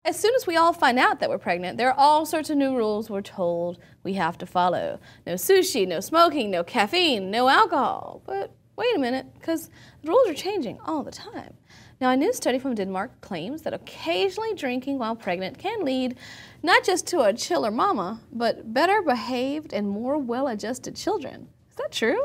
As soon as we all find out that we're pregnant, there are all sorts of new rules we're told we have to follow. No sushi, no smoking, no caffeine, no alcohol. But wait a minute, because the rules are changing all the time. Now, a new study from Denmark claims that occasionally drinking while pregnant can lead not just to a chiller mama, but better behaved and more well-adjusted children. Is that true?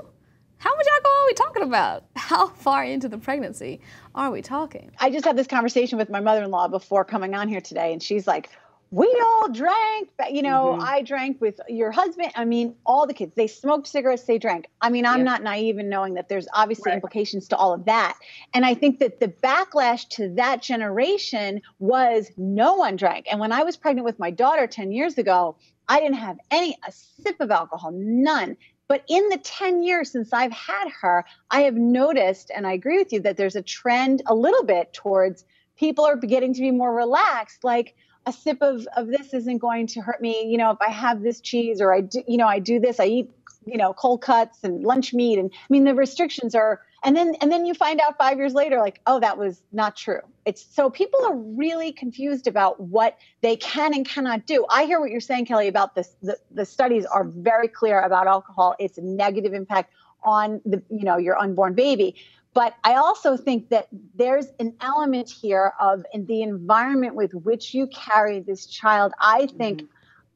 How much alcohol are we talking about? How far into the pregnancy are we talking? I just had this conversation with my mother-in-law before coming on here today, and she's like, we all drank, you know, I drank with your husband. I mean, all the kids, they smoked cigarettes, they drank. I mean, I'm not naive in knowing that there's obviously implications to all of that. And I think that the backlash to that generation was no one drank. And when I was pregnant with my daughter 10 years ago, I didn't have a sip of alcohol, none. But in the 10 years since I've had her, I have noticed, and I agree with you, that there's a trend a little bit towards people are getting to be more relaxed. Like a sip of this isn't going to hurt me. You know, if I have this cheese or I do this, I eat, cold cuts and lunch meat. And I mean, the restrictions are, and then you find out 5 years later, like, oh, that was not true. So people are really confused about what they can and cannot do. I hear what you're saying, Kelly, about this. The studies are very clear about alcohol. It's a negative impact on your unborn baby. But I also think that there's an element here of the environment with which you carry this child. I think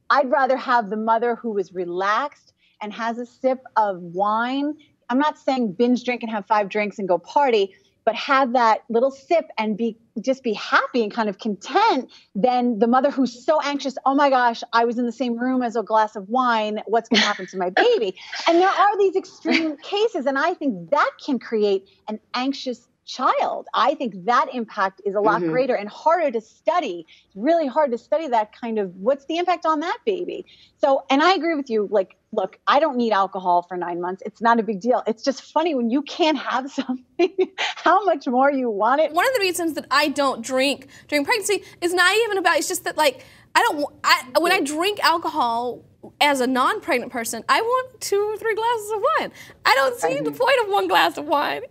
I'd rather have the mother who is relaxed and has a sip of wine. I'm not saying binge drink and have 5 drinks and go party, but have that little sip and just be happy and kind of content than the mother who's so anxious. Oh my gosh, I was in the same room as a glass of wine. What's going to happen to my baby? And there are these extreme cases. And I think that can create an anxious child. I think that impact is a lot greater and harder to study. It's really hard to study that kind of, what's the impact on that baby? So, and I agree with you, like, look, I don't need alcohol for 9 months. It's not a big deal. It's just funny when you can't have something, how much more you want it. One of the reasons that I don't drink during pregnancy is not even about, it's just that like, when I drink alcohol as a non-pregnant person, I want 2 or 3 glasses of wine. I don't see the point of 1 glass of wine.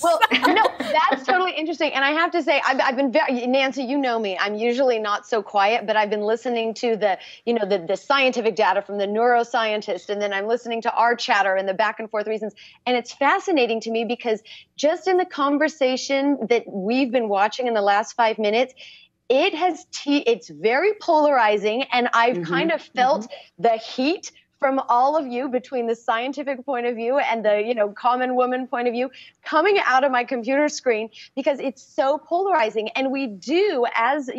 Well, no, that's totally interesting. And I have to say, I've been Nancy, you know me. I'm usually not so quiet, but I've been listening to the scientific data from the neuroscientist, and then I'm listening to our chatter and the back and forth reasons. And it's fascinating to me because just in the conversation that we've been watching in the last 5 minutes, it's very polarizing, and I've kind of felt the heat from all of you between the scientific point of view and the common woman point of view coming out of my computer screen, because it's so polarizing. And we do, as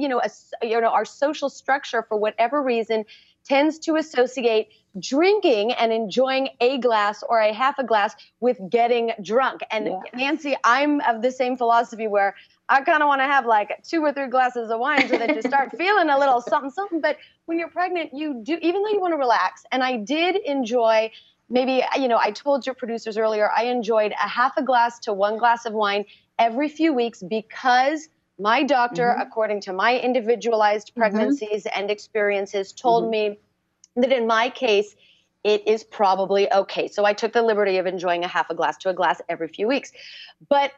our social structure, for whatever reason, tends to associate drinking and enjoying a glass or a half a glass with getting drunk. And Nancy, I'm of the same philosophy where I kind of want to have like 2 or 3 glasses of wine so that you start feeling a little something, something. But when you're pregnant, you do, even though you want to relax. And I did enjoy, maybe, I told your producers earlier, I enjoyed a half a glass to 1 glass of wine every few weeks because my doctor, according to my individualized pregnancies and experiences, told me that in my case, it is probably okay. So I took the liberty of enjoying a half a glass to a glass every few weeks. But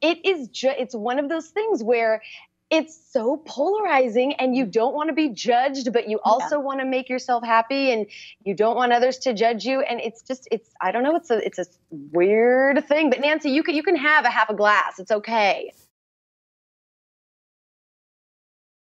it's one of those things where it's so polarizing and you don't want to be judged, but you also want to make yourself happy and you don't want others to judge you. And I don't know, it's a weird thing. But Nancy, you can have a half a glass. It's okay.